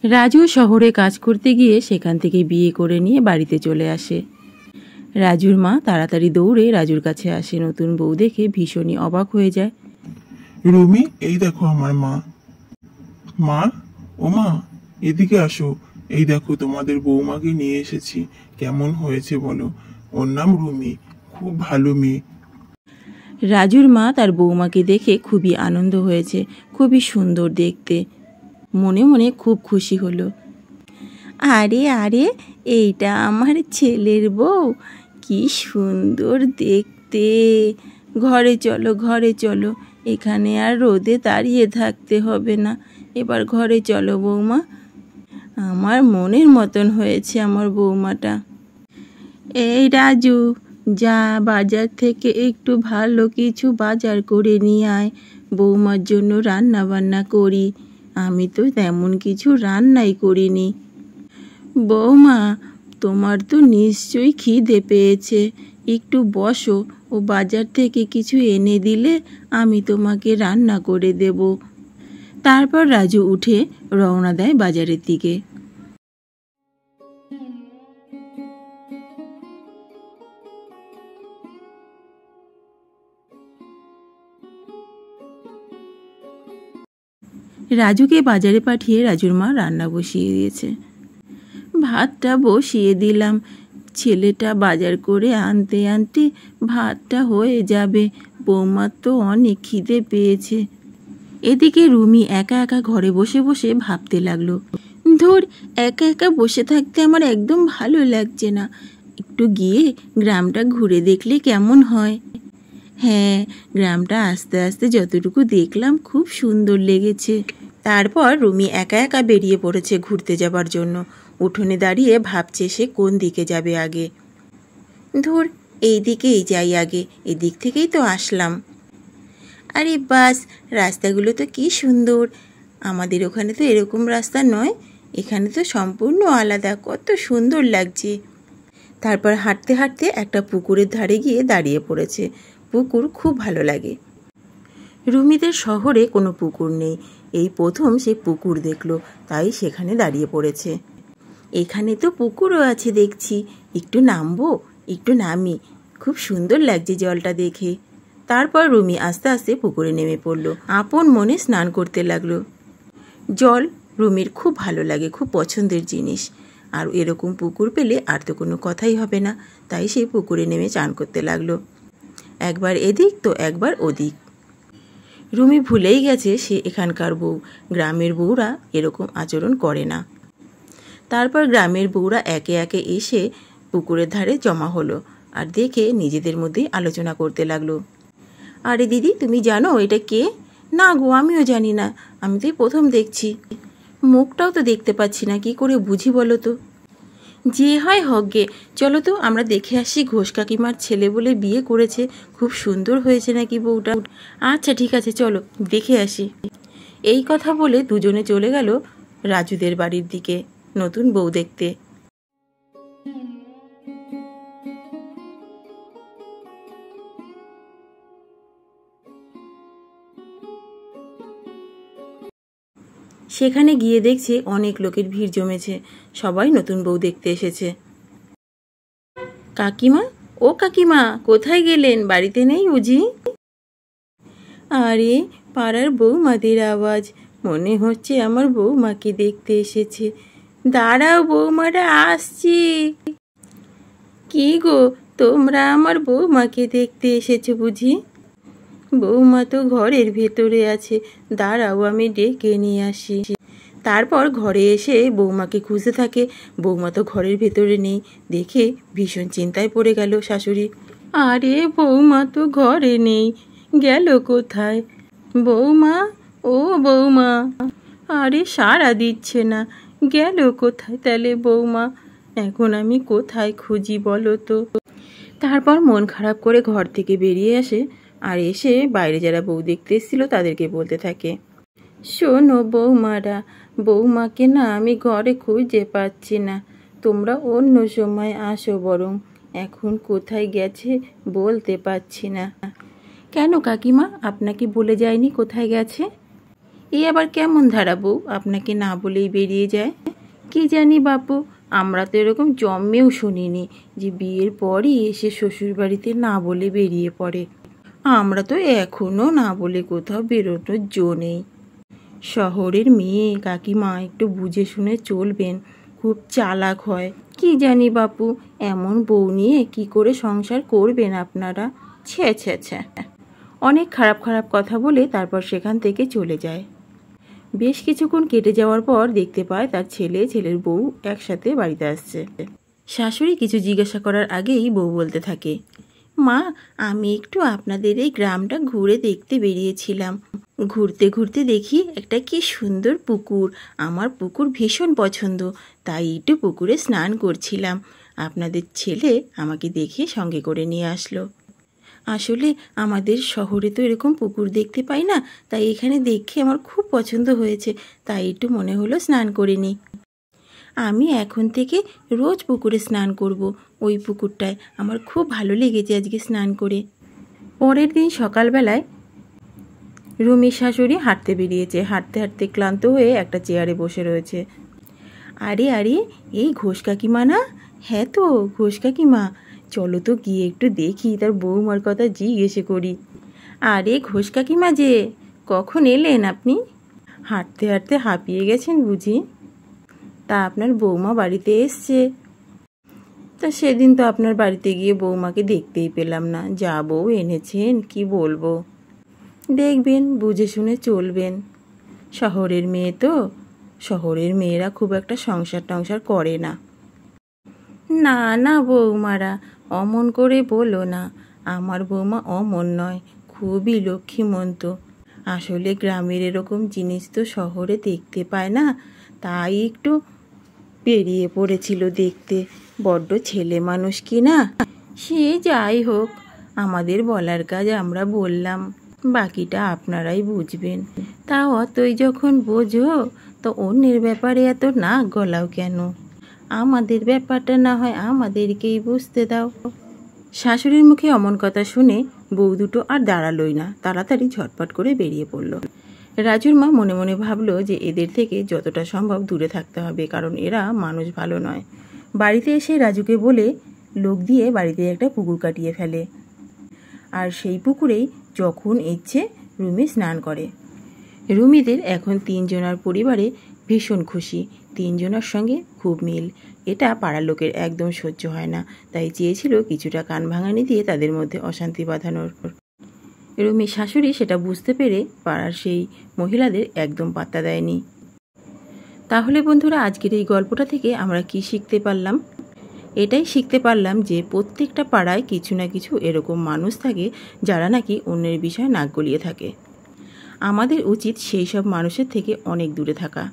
রাজু শহরে কাজ করতে গিয়ে সেখান থেকে বিয়ে করে নিয়ে বাড়িতে চলে আসে। রাজুর মা তাড়াতাড়ি দৌড়ে রাজুর কাছে আসে। নতুন বউ দেখে ভীষণই অবাক হয়ে যায়। রুমি, এই দেখো আমার মা। মা, ও মা, এদিকে আসো। এই দেখো তোমাদের বৌমাকে নিয়ে এসেছি। কেমন হয়েছে বলো? ওর নাম রুমি, খুব ভালো মেয়ে। রাজুর মা তার বৌমাকে দেখে খুবই আনন্দ হয়েছে, খুবই সুন্দর দেখতে। মনে মনে খুব খুশি হলো। আরে আরে, এইটা আমার ছেলের বউ, কি সুন্দর দেখতে। ঘরে চলো, ঘরে চলো, এখানে আর রোদে দাঁড়িয়ে থাকতে হবে না। এবার ঘরে চলো বৌমা। আমার মনের মতন হয়েছে আমার বৌমাটা। এই রাজু, যা বাজার থেকে একটু ভালো কিছু বাজার করে নিয়ে আয়, বৌমার জন্য রান্না বান্না করি। আমি তো তেমন কিছু রান্নাই করিনি। বৌমা, তোমার তো নিশ্চয়ই খিদে পেয়েছে, একটু বসো, ও বাজার থেকে কিছু এনে দিলে আমি তোমাকে রান্না করে দেব। তারপর রাজু উঠে রওনা দেয় বাজারের দিকে। রাজুকে বাজারে পাঠিয়ে রাজুর মা রান্না বসিয়ে দিয়েছে। ভাতটা বসিয়ে দিলাম, ছেলেটা বাজার করে আনতে আনতে ভাতটা হয়ে যাবে। বৌমার তো অনেক খিদে পেয়েছে। এদিকে রুমি একা একা ঘরে বসে বসে ভাবতে লাগলো, ধুর, একা একা বসে থাকতে আমার একদম ভালো লাগছে না। একটু গিয়ে গ্রামটা ঘুরে দেখলে কেমন হয়। হ্যাঁ, গ্রামটা আস্তে আস্তে যতটুকু দেখলাম খুব সুন্দর লেগেছে। তারপর রুমি একা একা বেরিয়ে পড়েছে ঘুরতে যাবার জন্য। উঠোনে দাঁড়িয়ে ভাবছে সে কোন দিকে যাবে আগে। ধুর, এই দিকেই যাই আগে, এদিক থেকেই তো আসলাম। আরে বাস, রাস্তাগুলো তো কি সুন্দর। আমাদের ওখানে তো এরকম রাস্তা নয়, এখানে তো সম্পূর্ণ আলাদা, কত সুন্দর লাগছে। তারপর হাঁটতে হাঁটতে একটা পুকুরের ধারে গিয়ে দাঁড়িয়ে পড়েছে। পুকুর খুব ভালো লাগে। রুমিদের শহরে কোনো পুকুর নেই, এই প্রথম সে পুকুর দেখলো, তাই সেখানে দাঁড়িয়ে পড়েছে। এখানে তো পুকুরও আছে দেখছি, একটু নামবো, একটু নামি, খুব সুন্দর লাগছে জলটা দেখে। তারপর রুমি আস্তে আস্তে পুকুরে নেমে পড়লো, আপন মনে স্নান করতে লাগলো। জল রুমির খুব ভালো লাগে, খুব পছন্দের জিনিস। আর এরকম পুকুর পেলে আর তো কোনো কথাই হবে না, তাই সে পুকুরে নেমে চান করতে লাগলো। একবার এদিক তো একবার ওদিক। রুমি ভুলেই গেছে সে এখানকার বউ, গ্রামের বউরা এরকম আচরণ করে না। তারপর গ্রামের বউরা একে একে এসে পুকুরের ধারে জমা হলো আর দেখে নিজেদের মধ্যেই আলোচনা করতে লাগলো। আরে দিদি, তুমি জানো এটা কে? না গো, আমিও জানি না, আমি তো প্রথম দেখছি। মুখটাও তো দেখতে পাচ্ছি না, কি করে বুঝি বলো তো? যে হয় হোক গে, চলো তো আমরা দেখে আসি। ঘোষ কাকিমার ছেলে বলে বিয়ে করেছে, খুব সুন্দর হয়েছে নাকি বউটা। আচ্ছা ঠিক আছে, চলো দেখে আসি। এই কথা বলে দুজনে চলে গেল রাজুদের বাড়ির দিকে নতুন বউ দেখতে। সেখানে গিয়ে দেখছে অনেক লোকের ভিড় জমেছে, সবাই নতুন বউ দেখতে এসেছে। কাকিমা, ও কাকিমা, কোথায় গেলেন? বাড়িতে নেই বুঝি? আরে, পাড়ার বৌমাদের আওয়াজ, মনে হচ্ছে আমার বৌমাকে দেখতে এসেছে। দাঁড়াও বৌমারা, আসছি। কি গো, তোমরা আমার বৌমাকে দেখতে এসেছো বুঝি? বৌমা তো ঘরের ভেতরে আছে, দাঁড়াও আমি ডেকে নিয়ে আসি। তারপর ঘরে এসে বৌমাকে খুঁজতে থাকে। বৌমা তো ঘরের ভেতরে নেই, দেখে ভীষণ চিন্তায় পড়ে গেল শাশুড়ি। আরে, বৌমা তো ঘরে নেই, গেল কোথায়? বৌমা, ও বৌমা, আরে সাড়া দিচ্ছে না, গেল কোথায় তাহলে বৌমা? এখন আমি কোথায় খুঁজি বলো তো? তারপর মন খারাপ করে ঘর থেকে বেরিয়ে আসে আর এসে বাইরে যারা বউ দেখতে এসেছিল তাদেরকে বলতে থাকে, শোনো বৌমারা, বৌমাকে না আমি ঘরে খুঁজে পাচ্ছি না, তোমরা অন্য সময় আসো বরং, এখন কোথায় গেছে বলতে পারছি না। কেন কাকিমা, আপনাকে বলে যায়নি কোথায় গেছে? এ আবার কেমন ধারা বউ, আপনাকে না বলেই বেরিয়ে যায়? কি জানি বাপু, আমরা তো এরকম জন্মেও শুনিনি যে বিয়ের পরই এসে শ্বশুরবাড়িতে না বলে বেরিয়ে পড়ে। আমরা তো এখনও না বলে কোথাও বেরোনোর জো নেই। শহরের মেয়ে কাকিমা, একটু বুঝে শুনে চলবেন, খুব চালাক হয়। কি জানি বাপু, এমন বউ নিয়ে কি করে সংসার করবেন আপনারা? ছ্যা ছ্যা ছ্যা। অনেক খারাপ খারাপ কথা বলে তারপর সেখান থেকে চলে যায়। বেশ কিছুক্ষণ কেটে যাওয়ার পর দেখতে পায় তার ছেলে ছেলের বউ একসাথে বাড়িতে আসছে। শাশুড়ি কিছু জিজ্ঞাসা করার আগেই বউ বলতে থাকে, মা, আমি একটু আপনাদের এই গ্রামটা ঘুরে দেখতে বেরিয়েছিলাম। ঘুরতে ঘুরতে দেখি একটা কি সুন্দর পুকুর। আমার পুকুর ভীষণ পছন্দ, তাই একটু পুকুরে স্নান করছিলাম। আপনাদের ছেলে আমাকে দেখে সঙ্গে করে নিয়ে আসলো। আসলে আমাদের শহরে তো এরকম পুকুর দেখতে পাই না, তাই এখানে দেখে আমার খুব পছন্দ হয়েছে, তাই একটু মনে হলো স্নান করে নিই। আমি এখন থেকে রোজ পুকুরে স্নান করব। ওই পুকুরটায় আমার খুব ভালো লেগেছে আজকে স্নান করে। পরের দিন সকালবেলায় রুমির শাশুড়ি হাঁটতে বেরিয়েছে। হাঁটতে হাঁটতে ক্লান্ত হয়ে একটা চেয়ারে বসে রয়েছে। আরে আরে, এই ঘোষ কাকিমা না? হ্যাঁ তো, ঘোষ কাকিমা। চলো তো গিয়ে একটু দেখি, তার বৌমার কথা জিজ্ঞেসে করি। আরে ঘোষ কাকিমা যে, কখন এলেন আপনি? হাঁটতে হাঁটতে হাঁপিয়ে গেছেন বুঝি? তা আপনার বৌমা বাড়িতে এসছে? তা সেদিন তো আপনার বাড়িতে গিয়ে বৌমাকে দেখতেই পেলাম না। যা বউ এনেছেন কি বলবো। দেখবেন, বুঝে শুনে চলবেন। শহরের মেয়ে তো, শহরের মেয়েরা খুব একটা সংসার টংসার করে না। না না বৌমারা, অমন করে বলো না। আমার বৌমা অমন নয়, খুবই লক্ষ্মীমন্ত। আসলে গ্রামের এরকম জিনিস তো শহরে দেখতে পায় না, তাই একটু বেরিয়ে পড়েছিল দেখতে। বড্ড ছেলে মানুষ কি না। সে যাই হোক, আমাদের বলার কাজ আমরা বললাম, বাকিটা আপনারাই বুঝবেন। তা অতই যখন বোঝো, তো অন্যের ব্যাপারে এত নাক গলাও কেন? আমাদের ব্যাপারটা না হয় আমাদেরকেই বুঝতে দাও। শাশুড়ির মুখে অমন কথা শুনে বউ দুটো আর দাঁড়ালোই না, তাড়াতাড়ি ঝটপট করে বেরিয়ে পড়ল। রাজুর মা মনে মনে ভাবলো যে এদের থেকে যতটা সম্ভব দূরে থাকতে হবে, কারণ এরা মানুষ ভালো নয়। বাড়িতে এসে রাজুকে বলে লোক দিয়ে বাড়িতে একটা পুকুর কাটিয়ে ফেলে, আর সেই পুকুরেই যখন ইচ্ছে রুমি স্নান করে। রুমিদের এখন তিনজনার পরিবারে ভীষণ খুশি, তিনজনের সঙ্গে খুব মিল। এটা পাড়ার লোকের একদম সহ্য হয় না, তাই চেয়েছিল কিছুটা কান ভাঙানি দিয়ে তাদের মধ্যে অশান্তি বাঁধানোর। রুমির শাশুড়ি সেটা বুঝতে পেরে পাড়ার সেই মহিলাদের একদম পাত্তা দেয়নি। তাহলে বন্ধুরা, আজকের এই গল্পটা থেকে আমরা কি শিখতে পারলাম? এটাই শিখতে পারলাম যে প্রত্যেকটা পাড়ায় কিছু না কিছু এরকম মানুষ থাকে যারা নাকি অন্যের বিষয়ে নাক গলিয়ে থাকে। আমাদের উচিত সেই সব মানুষের থেকে অনেক দূরে থাকা,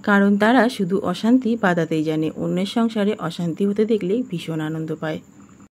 কারণ তারা শুধু অশান্তি বাঁধাতেই জানে, অন্যের সংসারে অশান্তি হতে দেখলে ভীষণ আনন্দ পায়।